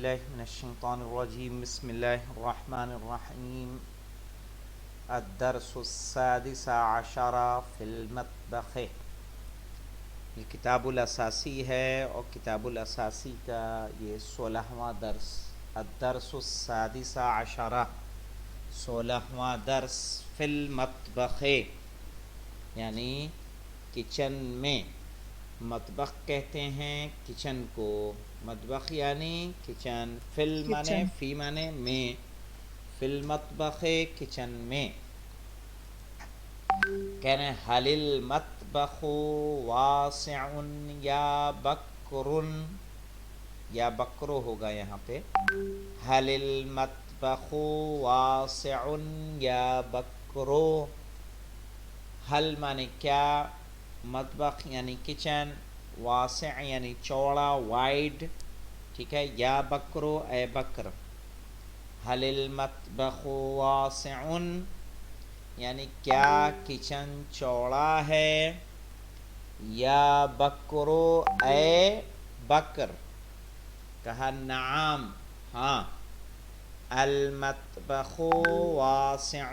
باللہ من الشیطان الرجیم بسم اللہ الرحمن الرحیم الدرس السادس عشر فی المطبخ. یہ کتاب الاساسی ہے اور کتاب الاساسی کا یہ 16واں درس. الدرس السادس عشر 16واں درس فی المطبخ یعنی کچن میں. مطبخ کہتے ہیں کچن کو، مطبخ یعنی کچن. فل مانے فی مانے میں، فی المطبخ کچن میں. کہنے حل المطبخ واسع یا بکر، یا بکرو ہوگا یہاں پہ. حل المطبخ واسع یا بکرو. حل مانے کیا، مطبخ یعنی کچن، واسع یعنی چوڑا وائڈ، ٹھیک ہے. یا بکرو اے بکر. حل المطبخ واسع یعنی کیا کچن چوڑا ہے. یا بکرو اے بکر. کہا نعم ہاں. المطبخ واسع،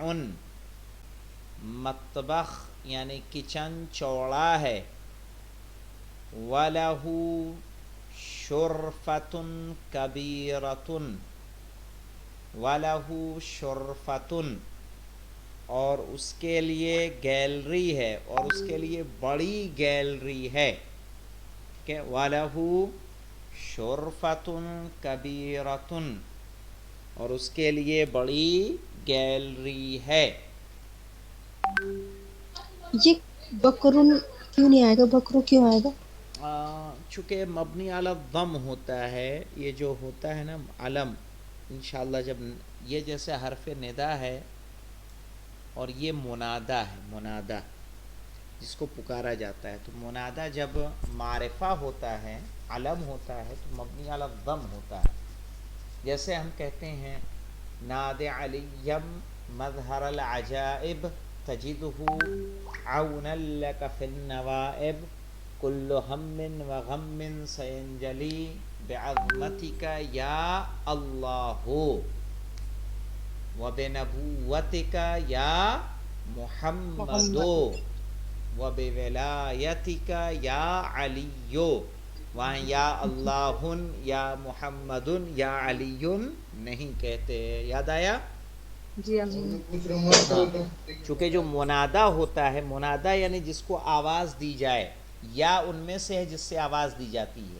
مطبخ یعنی کچن چوڑا ہے. وَلَهُ شُرْفَةٌ كَبِيرَةٌ، وَلَهُ شُرْفَةٌ اور اس کے لیے گیلری ہے، اور اس کے لیے بڑی گیلری ہے. کہ وَلَهُ شُرْفَةٌ كَبِيرَةٌ اور اس کے لیے بڑی گیلری ہے. یہ بکرن کیوں نہیں آئے گا؟ بکرو کیوں آئے گا؟ چونکہ مبنی علی الضم ہوتا ہے. یہ جو ہوتا ہے نا علم، انشاءاللہ جب یہ جیسے حرف ندا ہے اور یہ منادا ہے، منادا جس کو پکارا جاتا ہے. تو منادا جب معرفہ ہوتا ہے، علم ہوتا ہے، تو مبنی علی الضم ہوتا ہے. جیسے ہم کہتے ہیں ناد علیم مظہر العجائب تجدہ عونا لک فی النوائب کل ہم و غم سینجلی بعظمتک یا اللہ و بنبوتک یا محمد و بولایتک یا علی. وہاں یا اللہ یا محمد یا علی نہیں کہتے. یاد آیا؟ جی چونکہ جو منادا ہوتا ہے، منادا یعنی جس کو آواز دی جائے، یا ان میں سے ہے جس سے آواز دی جاتی ہے.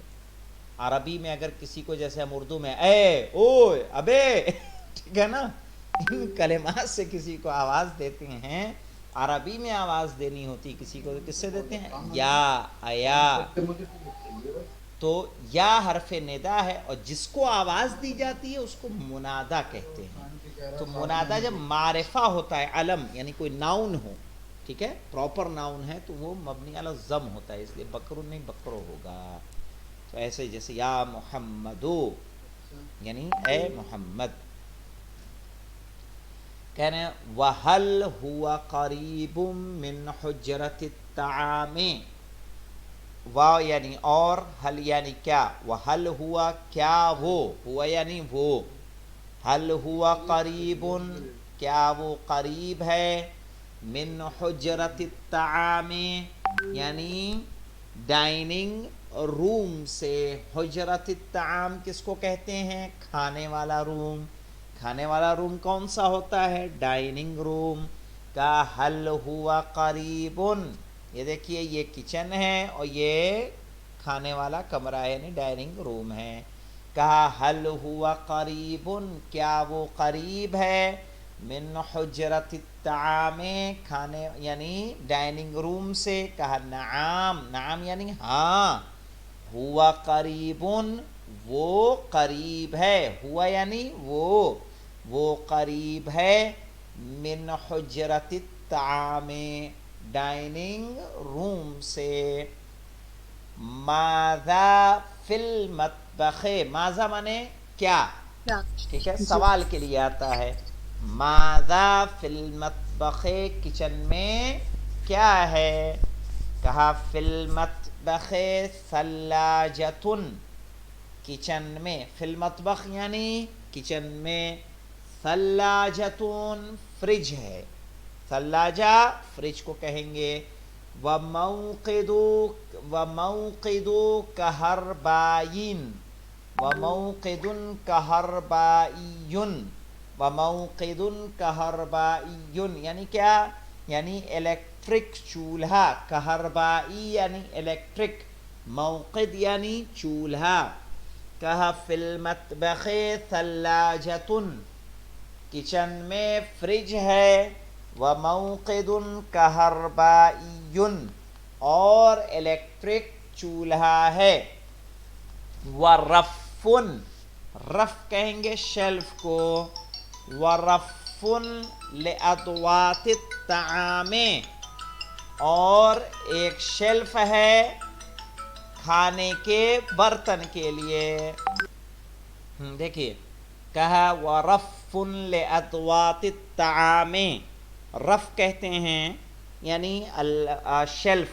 عربی میں اگر کسی کو، جیسے ہم اردو میں اے اوئے ابے ٹھیک ہے نا، ان کلمات سے کسی کو آواز دیتے ہیں. عربی میں آواز دینی ہوتی کسی کو، کس سے دیتے ہیں؟ یا ایا. تو یا حرف ندا ہے، اور جس کو آواز دی جاتی ہے اس کو منادا کہتے ہیں. تو منادا جب معرفہ ہوتا ہے، علم یعنی کوئی ناؤن ہو، ٹھیک ہے، پراپر ناؤن ہے، تو وہ مبنی علی الضم ہوتا ہے. اس لیے بکر نہیں بکرو ہوگا. تو ایسے جیسے یا محمدو یعنی اے محمد. کہہ رہے ہیں وَهَلْ هُوَ قَرِيبٌ مِّنْ حُجْرَةِ الطَّعَامِ. واو یعنی اور، حل یعنی کیا. وَهَلْ هُوَ کیا وہ، ہوا یعنی وہ. حل ہوا قریب کیا وہ قریب ہے. من حجرت الطعام یعنی ڈائننگ روم سے. حجرت الطعام کس کو کہتے ہیں؟ کھانے والا روم. کھانے والا روم کون سا ہوتا ہے؟ Dining room. کا حل ہوا قریب، یہ دیکھیے یہ کچن ہے اور یہ کھانے والا کمرہ ہے یعنی ڈائننگ روم ہے. کہا حل ہوا قریب کیا وہ قریب ہے. من حجرت الطعام کھانے یعنی ڈائننگ روم سے. کہا نعم، نعم یعنی ہاں. ہوا قریب وہ قریب ہے. ہوا یعنی وہ قریب ہے. من حجرت الطعام ڈائننگ روم سے. ماذا فی المطبخ، ماذا مانے کیا، ٹھیک ہے، سوال کے لیے آتا ہے. ماذا فی المطبخ کچن میں کیا ہے. کہا فی المطبخ ثلاجۃ کچن میں، فی المطبخ یعنی کچن میں، ثلاجتون فریج ہے، ثلاجہ فریج کو کہیں گے، وموقد کہربائین، وموقد کہربائی، وموقد کہربائی یعنی کیا؟ یعنی الیکٹرک چولہا، کہربائی یعنی الیکٹرک، موقد یعنی چولہا، کہا فی المطبخ ثلاجتن، کچن میں فریج ہے، وموقد کہربائی اور الیکٹرک چولہا ہے، ورف، رف کہیں گے شیلف کو، ورف لأدوات الطعام، اور ایک شیلف ہے کھانے کے برتن کے لیے، دیکھیے کہا ورف لأدوات الطعام، رف کہتے ہیں یعنی شیلف،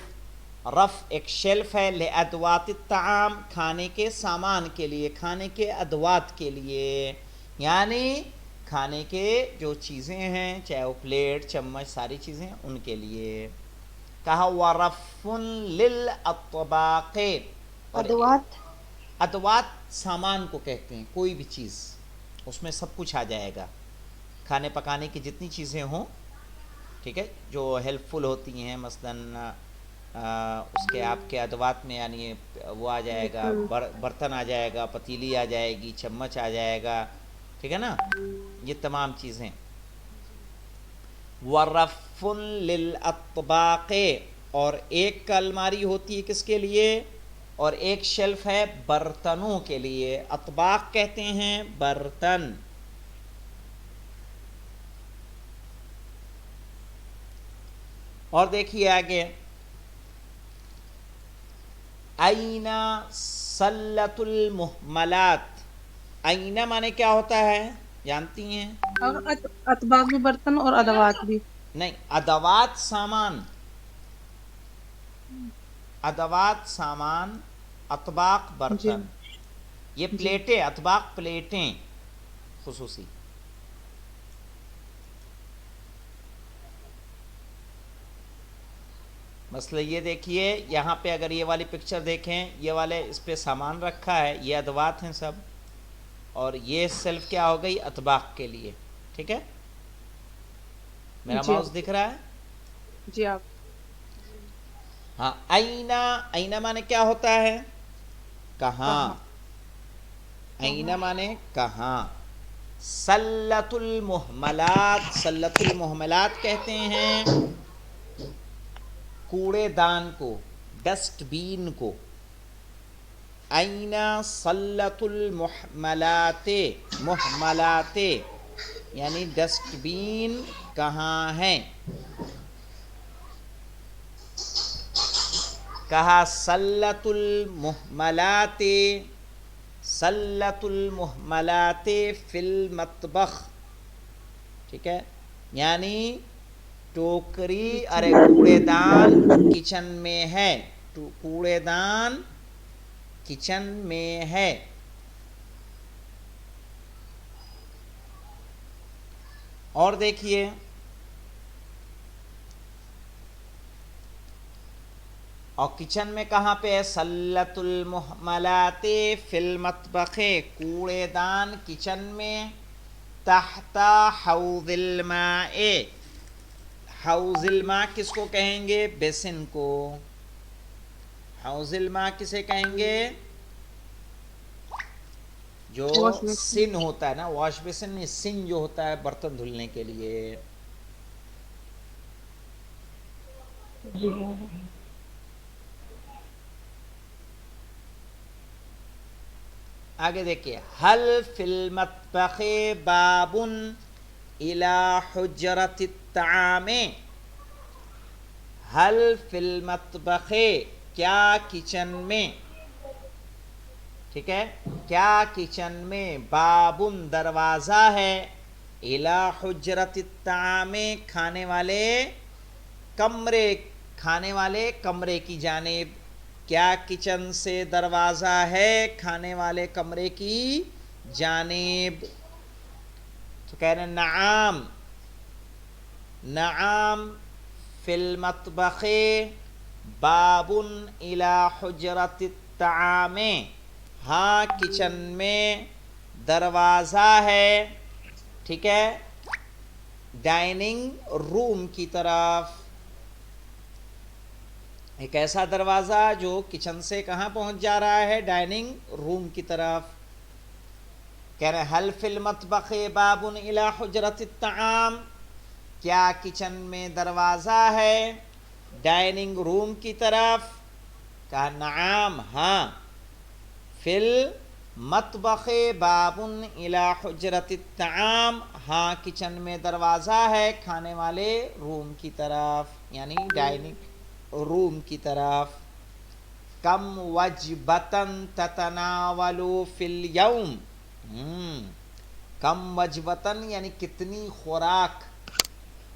رف ایک شیلف ہے، لأدوات الطعام کھانے کے سامان کے لیے، کھانے کے ادوات کے لیے، یعنی کھانے کے جو چیزیں ہیں چاہے وہ پلیٹ چمچ ساری چیزیں ان کے لیے، کہا ورف للاطباق، اور ادوات ادوات سامان کو کہتے ہیں، کوئی بھی چیز اس میں سب کچھ آ جائے گا، کھانے پکانے کی جتنی چیزیں ہوں، ٹھیک ہے، جو ہیلپ فل ہوتی ہیں، مثلاً اس کے آپ کے ادوات میں یعنی وہ آ جائے گا، برتن آ جائے گا، پتیلی آ جائے گی، چمچ آ جائے گا، ٹھیک ہے نا، یہ تمام چیزیں، ورف للاطباق، اور ایک کا الماری ہوتی ہے کس کے لیے، اور ایک شیلف ہے برتنوں کے لیے، اطباق کہتے ہیں برتن، اور دیکھیے آگے، این سلۃ المہملات، این معنی کیا ہوتا ہے جانتی ہیں؟ اور اطباق بھی برتن اور ادوات بھی؟ نہیں، ادوات سامان، ادوات سامان، اطباق جی برتن، یہ جی پلیٹیں، اطباق پلیٹیں خصوصی، مسئلہ یہ دیکھیے یہاں پہ اگر یہ والی پکچر دیکھیں، یہ والے اس پہ سامان رکھا ہے، یہ ادوات ہیں سب، اور یہ سیلف کیا ہو گئی اطباق کے لیے، ٹھیک ہے، میرا جی ماؤس دکھ رہا ہے؟ جی آپ ہاں، اینا، اینا مانے کیا ہوتا ہے؟ کہاں، کہاں؟ اینا مانے کہاں، سلۃ المہملات، سلۃ المہملات کہتے ہیں کوڑے دان کو، ڈسٹ بین کو، اینا سلۃ المحملات، محملات یعنی ڈسٹ بین کہاں ہیں، کہا سلۃ المحملات، سلۃ المحملات فی المطبخ، ٹھیک ہے، یعنی ٹوکری، ارے کوڑے دان کچن میں ہے، کوڑے دان کچن میں ہے، اور دیکھیے اور کچن میں کہاں پہ ہے، سلۃ المحملات فی المطبخ، کوڑے دان کچن میں، تحت حوض الماء، حوض الماء کس کو کہیں گے؟ بیسن کو، حوض الماء کسے کہیں گے؟ جو واش بیسن؟ سن ہوتا ہے نا، واش بیسن نہیں، سن جو ہوتا ہے برتن دھلنے کے لیے، جی آگے دیکھیے، حل فی المطبخ باب الی حجرۃ الطعام، حل فی المطبخ کیا کچن میں، ٹھیک ہے، کیا کچن میں، بابن دروازہ ہے، الی حجرۃ الطعام کھانے والے کمرے، کھانے والے کمرے کی جانب، کیا کچن سے دروازہ ہے کھانے والے کمرے کی جانب؟ تو کہہ رہے ہیں نعام، نعام فی المطبخ باب الی حجرت الطعام، ہاں کچن میں دروازہ ہے، ٹھیک ہے، ڈائننگ روم کی طرف، ایک ایسا دروازہ جو کچن سے کہاں پہنچ جا رہا ہے؟ ڈائننگ روم کی طرف۔ کہہ رہے ہیں حل فی المطبخ باب الی حجرت الطعام، کیا کچن میں دروازہ ہے ڈائننگ روم کی طرف؟ کہا نعام، ہاں، فی المطبخ باب الی حجرت الطعام، ہاں کچن میں دروازہ ہے کھانے والے روم کی طرف، یعنی ڈائننگ روم کی طرف۔ کم وجبتن تتناول فی الیوم، کم وجبتن یعنی کتنی خوراک،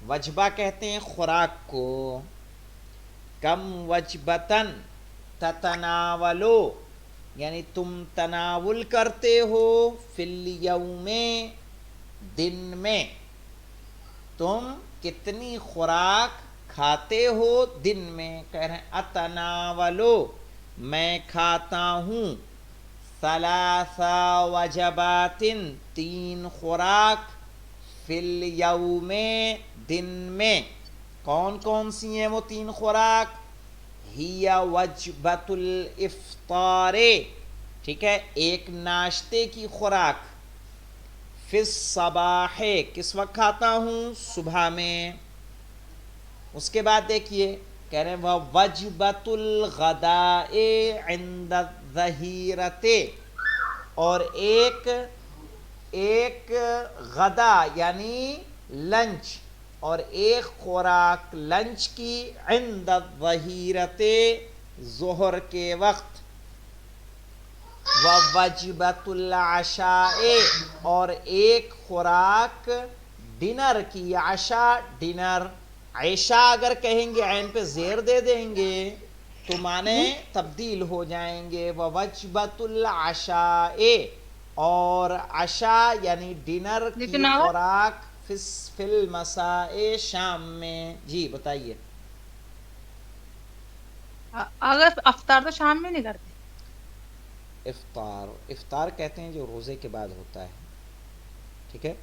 وجبہ کہتے ہیں خوراک کو، کم وجبتن تتناولو یعنی تم تناول کرتے ہو، فی الیوم دن میں، تم کتنی خوراک کھاتے ہو دن میں؟ کہہ رہے ہیں اتناولو میں کھاتا ہوں، ثلاث وجبات تین خوراک، فی الیوم دن میں، کون کون سی ہیں وہ تین خوراک؟ ہی وجبۃ الافطار، ٹھیک ہے، ایک ناشتے کی خوراک، فی الصباح کس وقت کھاتا ہوں؟ صبح میں۔ اس کے بعد دیکھیے کہہ رہے ہیں وجبۃ الغداء عند الظہیرۃ، اور ایک غدا یعنی لنچ، اور ایک خوراک لنچ کی، عند الظہیرۃ ظہر کے وقت، وجبۃ العشاء اور ایک خوراک ڈنر کی، عشاء ڈنر، عشاء اگر کہیں گے عین پہ زیر دے دیں گے تو معنی تبدیل ہو جائیں گے، وجبۃ العشاء، اور عشاء یعنی ڈنر کی لیکن آج خوراک فی المساء شام میں۔ جی بتائیے۔ اگر افطار تو شام میں نہیں کرتے؟ افطار کہتے ہیں جو روزے کے بعد ہوتا ہے، ٹھیک ہے،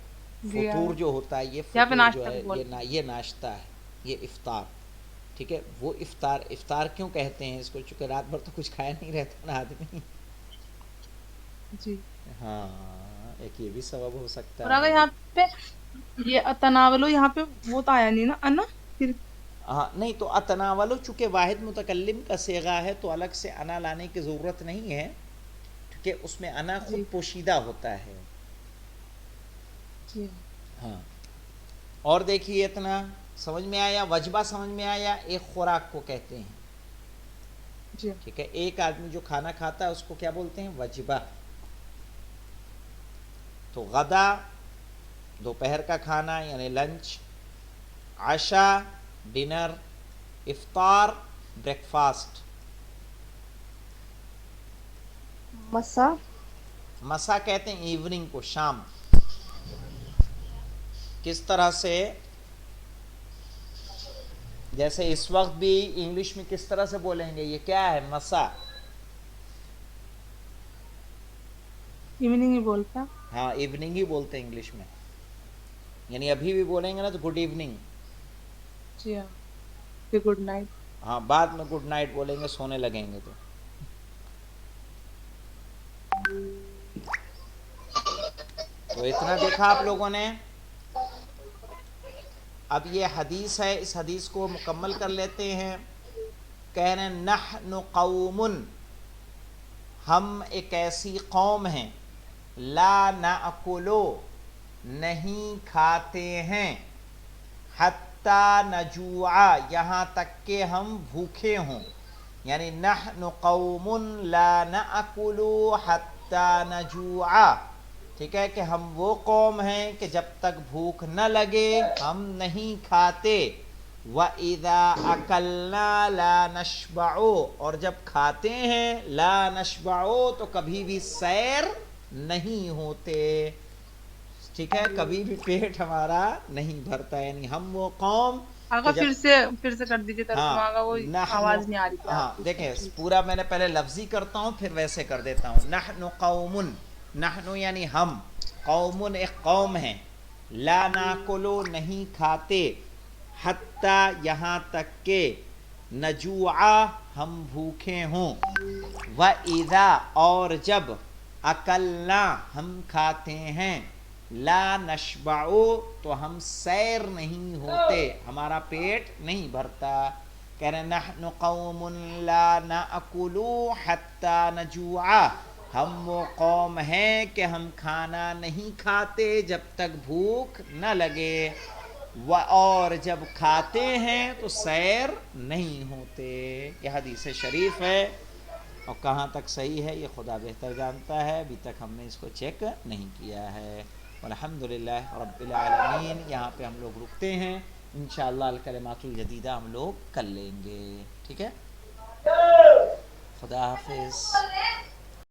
جی فطور جو ہوتا ہے، یہ یہاں پہ فطور جو ناشتہ ہے بولتے یہ ناشتہ ہے، یہ افطار، ٹھیک ہے، وہ افطار کیوں کہتے ہیں اس کو؟ چونکہ رات بھر تو کچھ کھایا نہیں رہتا نا آدمی، جی۔ ہاں ایک یہ بھی سبب ہو سکتا اور اگر ہے۔ یہاں پہ یہ تناولو، یہاں پہ وہ تو آیا نہیں نا انا، پھر ہاں نہیں، تو اتناولو چونکہ واحد متکلم کا صیغہ ہے تو الگ سے انا لانے کی ضرورت نہیں ہے، کیونکہ اس میں انا خود جی پوشیدہ ہوتا ہے۔ جی ہاں، اور دیکھیے اتنا سمجھ میں آیا، وجبہ سمجھ میں آیا، ایک خوراک کو کہتے ہیں، جی ٹھیک ہے، ایک آدمی جو کھانا کھاتا ہے اس کو کیا بولتے ہیں؟ وجبہ۔ تو غدا دوپہر کا کھانا یعنی لنچ، عشاء ڈنر، افطار بریک فاسٹ۔ مسا مسا کہتے ہیں ایوننگ کو، شام۔ کس طرح سے؟ جیسے اس وقت بھی انگلش میں کس طرح سے بولیں گے؟ یہ کیا ہے؟ مسا، ایوننگ ہی بولتا۔ ہاں ایوننگ ہی بولتے ہیں انگلش میں، یعنی ابھی بھی بولیں گے نا تو گڈ ایوننگ، جی ہاں، پھر گڈ نائٹ۔ ہاں بعد میں گڈ نائٹ بولیں گے سونے لگیں گے تو اتنا دیکھا آپ لوگوں نے۔ اب یہ حدیث ہے، اس حدیث کو مکمل کر لیتے ہیں۔ کہہ رہے ہیں نحن قوم، ہم ایک ایسی قوم ہیں، لا ناکلو نہیں کھاتے ہیں، حتی نجوع یہاں تک کہ ہم بھوکے ہوں، یعنی نحن قوم لا ناکلو حتی نجوع، ٹھیک ہے، کہ ہم وہ قوم ہیں کہ جب تک بھوک نہ لگے ہم نہیں کھاتے، وَإِذَا أَكَلْنَا لَا نَشْبَعُ، اور جب کھاتے ہیں لا نشبعو تو کبھی بھی سیر نہیں ہوتے، ٹھیک ہے، کبھی بھی پیٹ ہمارا نہیں بھرتا، یعنی ہم وہ قوم آگا کہ جب پھر سے کر دیجیے ترجمہ، ہاں آگا وہ نحن، آواز نہیں آ رہی تھی ہاں آپ کی. دیکھیں پورا میں نے پہلے لفظی کرتا ہوں پھر ویسے کر دیتا ہوں. نحن قوم، نحن یعنی ہم، قوم ایک قوم ہے، لا ناکلو نہیں کھاتے، حتیٰ یہاں تک کہ نجوعا ہم بھوکے ہوں، وَإِذَا اور جب اکلنا ہم کھاتے ہیں، لا نشبعو تو ہم سیر نہیں ہوتے، ہمارا پیٹ نہیں بھرتا. کہہ رہے نحن قوم لا ناکلو حتی نجوعا، ہم وہ قوم ہیں کہ ہم کھانا نہیں کھاتے جب تک بھوک نہ لگے، اور جب کھاتے ہیں تو سیر نہیں ہوتے. یہ حدیث شریف ہے، اور کہاں تک صحیح ہے یہ خدا بہتر جانتا ہے، ابھی تک ہم نے اس کو چیک نہیں کیا ہے. الحمدللہ رب العالمین. یہاں پہ ہم لوگ رکتے ہیں، انشاءاللہ الکلمات الجدیدہ ہم لوگ کر لیں گے، ٹھیک ہے. خدا حافظ.